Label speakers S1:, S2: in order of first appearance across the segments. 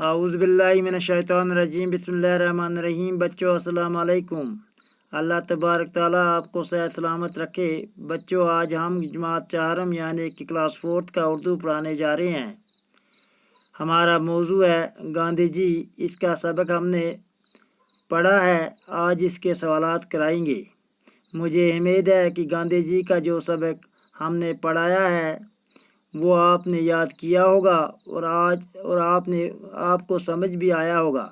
S1: اعوذ باللہ من الشیطان الرجیم، بسم اللہ الرحمن الرحیم۔ بچوں السلام علیکم۔ اللہ تبارک تعالیٰ آپ کو صحت سلامت رکھے۔ بچوں، آج ہم جماعت چہارم یعنی کہ کلاس 4 کا اردو پڑھانے جا رہے ہیں۔ ہمارا موضوع ہے گاندھی جی۔ اس کا سبق ہم نے پڑھا ہے، آج اس کے سوالات کرائیں گے۔ مجھے امید ہے کہ گاندھی جی کا جو سبق ہم نے پڑھایا ہے وہ آپ نے یاد کیا ہوگا اور آپ کو سمجھ بھی آیا ہوگا۔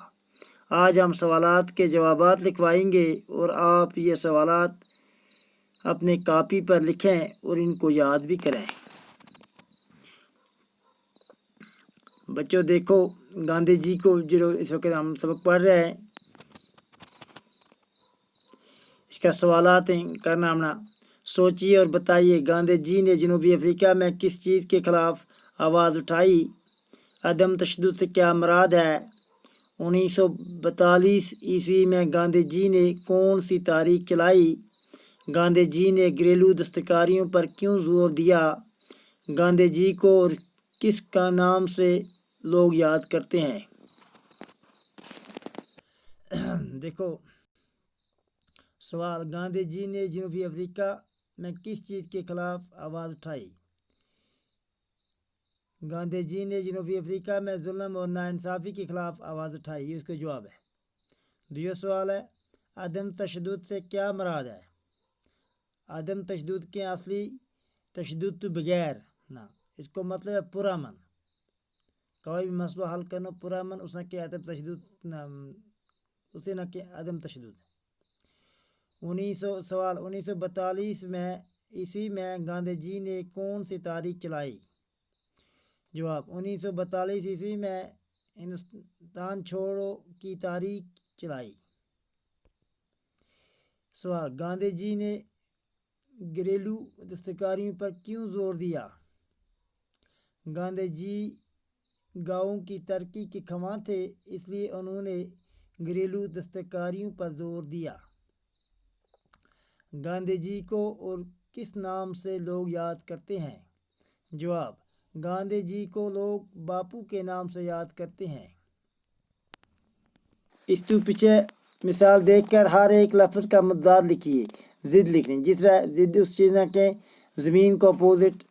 S1: آج ہم سوالات کے جوابات لکھوائیں گے اور آپ یہ سوالات اپنے کاپی پر لکھیں اور ان کو یاد بھی کریں۔ بچوں دیکھو، گاندھی جی کو جو اس وقت ہم سبق پڑھ رہے ہیں، اس کا سوالات کرنا ہمنا۔ سوچیے اور بتائیے، گاندھی جی نے جنوبی افریقہ میں کس چیز کے خلاف آواز اٹھائی؟ عدم تشدد سے کیا مراد ہے؟ 1942 میں گاندھی جی نے کون سی تحریک چلائی؟ گاندھی جی نے گھریلو دستکاریوں پر کیوں زور دیا؟ گاندھی جی کو اور کس کا نام سے لوگ یاد کرتے ہیں؟ دیکھو سوال، گاندھی جی نے جنوبی افریقہ میں کس چیز کے خلاف آواز اٹھائی؟ گاندھی جی نے جنوبی افریقہ میں ظلم اور ناانصافی کے خلاف آواز اٹھائی، یہ اس کا جواب ہے۔ دوسرا سوال ہے، عدم تشدد سے کیا مراد ہے؟ عدم تشدد کے اصلی تشدد تو بغیر نہ، اس کو مطلب ہے پرامن، کوئی بھی مسئلہ حل کرنا پرامن، اس نے کہ عدم تشدد اسے نہ کہ عدم تشدد۔ 1942 میں گاندھی جی نے کون سی تحریک چلائی؟ جواب، 1942 میں ہندوستان چھوڑو کی تحریک چلائی۔ سوال، گاندھی جی نے گھریلو دستکاریوں پر کیوں زور دیا؟ گاندھی جی گاؤں کی ترقی کے خواہاں تھے، اس لیے انہوں نے گھریلو دستکاریوں پر زور دیا۔ گاندھی جی کو اور کس نام سے لوگ یاد کرتے ہیں؟ جواب، گاندھی جی کو لوگ باپو کے نام سے یاد کرتے ہیں۔ اس تو پیچھے مثال دیکھ کر ہر ایک لفظ کا متضاد لکھیے۔ ضد لکھنی، جس طرح ضد اس چیز نہ کہ زمین کو اپوزٹ،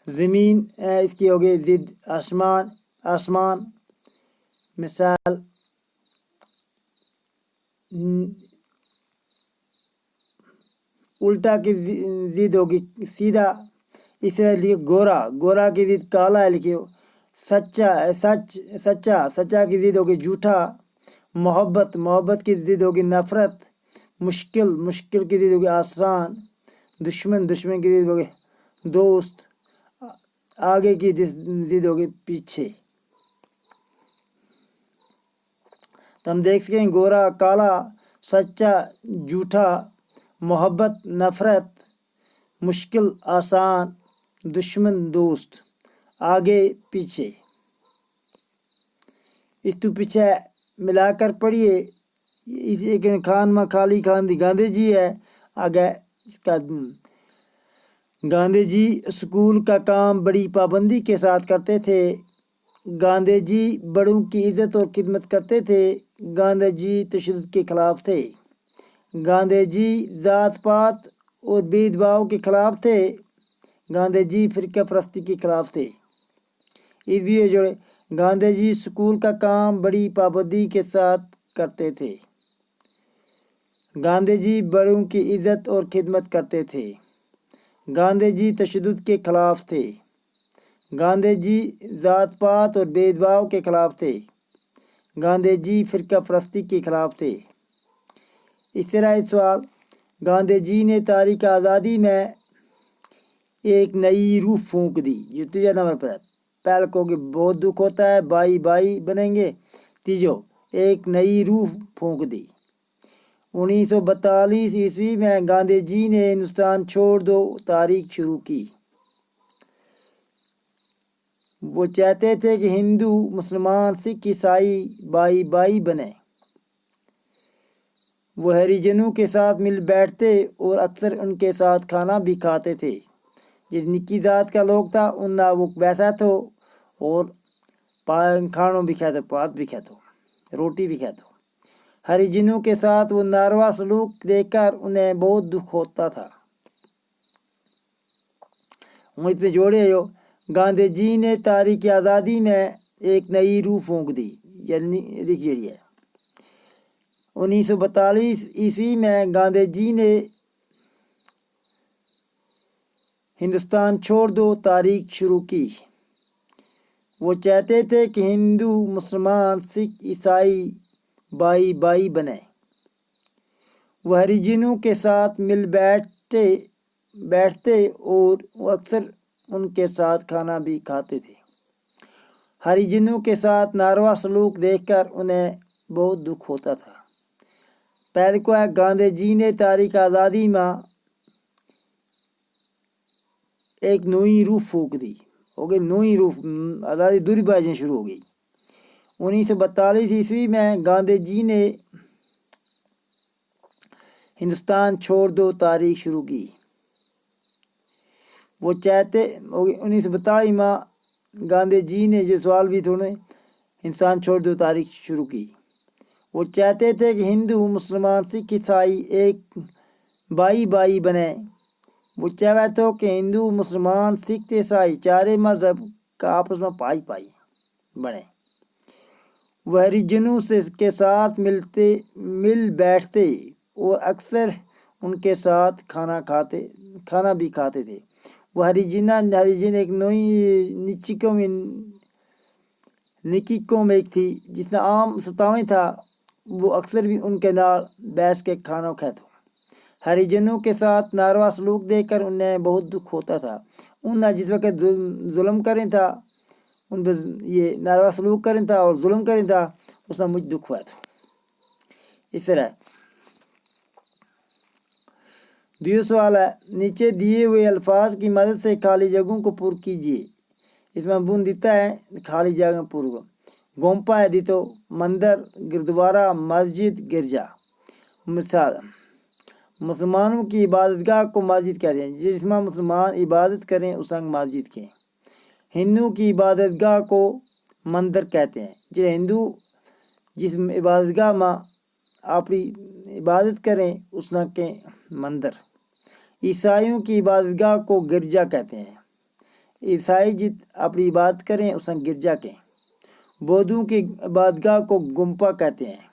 S1: زمین اس کی ہوگی ضد آسمان۔ مثال الٹا کی ضد ہوگی سیدھا، اس طرح لکھیے گورا کی ضد کالا ہے، لکھیے سچا کی ضد ہوگی جھوٹا۔ محبت کی ضد ہوگی نفرت۔ مشکل کی ضد ہوگی آسان۔ دشمن کی ضد ہوگی دوست۔ آگے کی ضد ہوگی پیچھے۔ تو ہم دیکھ سکیں گورا کالا، سچا جھوٹا، محبت نفرت، مشکل آسان، دشمن دوست، آگے پیچھے۔ اس تو پیچھے ملا کر پڑھیے۔ خان میں خالی گاندھی جی ہے، آگے اس کا گاندھی جی اسکول کا کام بڑی پابندی کے ساتھ کرتے تھے۔ گاندھی جی بڑوں کی عزت اور خدمت کرتے تھے۔ گاندھی جی تشدد کے خلاف تھے۔ گاندھی جی ذات پات اور بھید بھاؤ کے خلاف تھے۔ گاندھی جی فرقہ پرستی کے خلاف تھے۔ اس بھی جوڑے، گاندھی جی اسکول کا کام بڑی پابندی کے ساتھ کرتے تھے۔ گاندھی جی بڑوں کی عزت اور خدمت کرتے تھے۔ گاندھی جی تشدد کے خلاف تھے۔ گاندھی جی ذات پات اور بھید بھاؤ کے خلاف تھے۔ گاندھی جی فرقہ پرستی کے خلاف تھے۔ اس طرح ایک سوال، گاندھی جی نے تحریک آزادی میں ایک نئی روح پھونک دی، جو تیجا نمبر پر ہے۔ پہلے کو کہ بہت دکھ ہوتا ہے، بائی بنیں گے، تیجو ایک نئی روح پھونک دی۔ 1942 میں گاندھی جی نے ہندوستان چھوڑ دو تحریک شروع کی۔ وہ چاہتے تھے کہ ہندو مسلمان سکھ عیسائی بائی بنیں۔ وہ ہریجنوں کے ساتھ مل بیٹھتے اور اکثر ان کے ساتھ کھانا بھی کھاتے تھے۔ جس نکی ذات کا لوگ تھا ان وہ ویسا تھا، اور کھانوں بھی کہتے پات بھی کہتے روٹی بھی کہتے ہریجنوں کے ساتھ وہ ناروا سلوک دیکھ کر انہیں بہت دکھ ہوتا تھا۔ امید پہ جوڑے ہو گاندھی جی نے تحریک آزادی میں ایک نئی روح پھونک دی، یعنی دیکھیے ہے 1942 عیسوی میں گاندھی جی نے ہندوستان چھوڑ دو تحریک شروع کی۔ وہ چاہتے تھے کہ ہندو مسلمان سکھ عیسائی بھائی بھائی بنے۔ وہ ہریجنوں کے ساتھ مل بیٹھتے اور وہ اکثر ان کے ساتھ کھانا بھی کھاتے تھے۔ ہریجنوں کے ساتھ ناروا سلوک دیکھ کر انہیں بہت دکھ ہوتا تھا۔ پہلے کو ہے گاندھی جی نے تحریک آزادی میں ایک نئی روح پھونک دی، ہو گئی نئی روح آزادی دوری بازیں شروع ہو گئی۔ 1942 عیسوی میں گاندھی جی نے ہندوستان چھوڑ دو تحریک شروع کی۔ وہ چاہتے 1942 میں گاندھی جی نے جو سوال بھی تھوڑے ہندوستان چھوڑ دو تحریک شروع کی۔ وہ چاہتے تھے کہ ہندو مسلمان سکھ عیسائی ایک بھائی بھائی بنے۔ وہ چاہتے تو کہ ہندو مسلمان سکھ عیسائی چارے مذہب کا آپس میں پائی بنے۔ وہ ہریجنوں کے ساتھ مل بیٹھتے اور اکثر ان کے ساتھ کھانا بھی کھاتے تھے۔ وہ ہریجن ایک نکی قوم ایک تھی جس نے عام ستاویں تھا، وہ اکثر بھی ان کے نال بیس کے کھانا کھاتے۔ ہریجنوں کے ساتھ ناروا سلوک دیکھ کر انہیں بہت دکھ ہوتا تھا۔ انہیں جس وقت ظلم کریں تھا، ان پہ یہ ناروا سلوک کریں تھا اور ظلم کریں تھا، اس میں مجھ دکھ ہوا تھا۔ اس طرح دوسرا سوال ہے نیچے دیے ہوئے الفاظ کی مدد سے خالی جگہوں کو پر کیجیے۔ اس میں بون دیتا ہے خالی جگہ پر گومپا ہے دیتو مندر گردوارہ مسجد گرجا۔ مثال مسلمانوں کی عبادت گاہ کو مسجد کہتے ہیں، جس میں مسلمان عبادت کریں اس کو مسجد کہیں۔ ہندو کی عبادت گاہ کو مندر کہتے ہیں، جو ہندو جس عبادت گاہ میں اپنی عبادت کریں اس کے مندر۔ عیسائیوں کی عبادت گاہ کو گرجا کہتے ہیں، عیسائی جت اپنی عبادت کریں اس گرجا کہیں۔ بودھوں کی عبادت گاہ کو گمپا کہتے ہیں،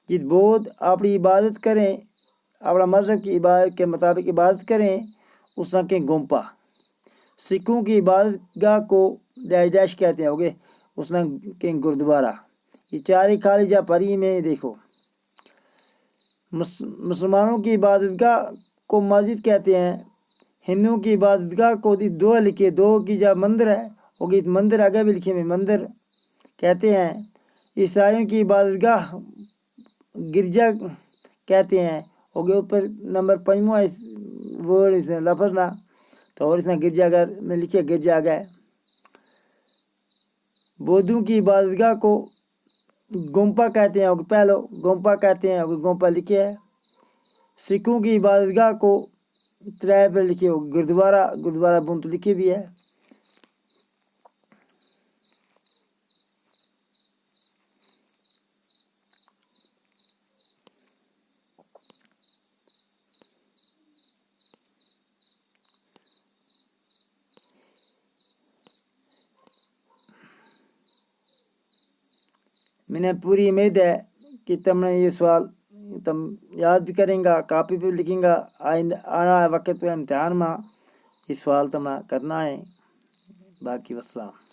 S1: جت بودھ اپنی عبادت کریں اپنا مذہب کی عبادت کے مطابق عبادت کریں اس کے گومپا۔ سکھوں کی عبادت گاہ کو ڈیش کہتے ہیں، ہوگے اس کے گردوارہ۔ یہ چارے خالی جا پری میں دیکھو۔ مسلمانوں کی عبادت گاہ کو مسجد کہتے ہیں، ہندوؤں کی عبادت گاہ کو دو لکھے دو کی جا مندر ہے، ہوگی مندر آگے بھی لکھے میں مندر کہتے ہیں۔ عیسائیوں کی عبادت گاہ گرجا کہتے ہیں، ہوگے اوپر نمبر 5واں اس ورڈ اس لفظ نہ تو اور اس نے گرجا گھر میں لکھے گرجا گئے۔ بودھوں کی عبادت گاہ کو گومپا کہتے ہیں، ہوگے پہلو گومپا کہتے ہیں، ہوگے گومپا لکھے ہے۔ سکھوں کی عبادت گاہ کو ترائے پر لکھے ہو گردوارہ بنت لکھے بھی ہے۔ میں نے پوری امید ہے کہ تم نے یہ سوال تم یاد بھی کریں گا، کاپی پہ لکھیں گا، آنا وقت پہ امتحان میں یہ سوال تم کرنا ہے۔ باقی والسلام۔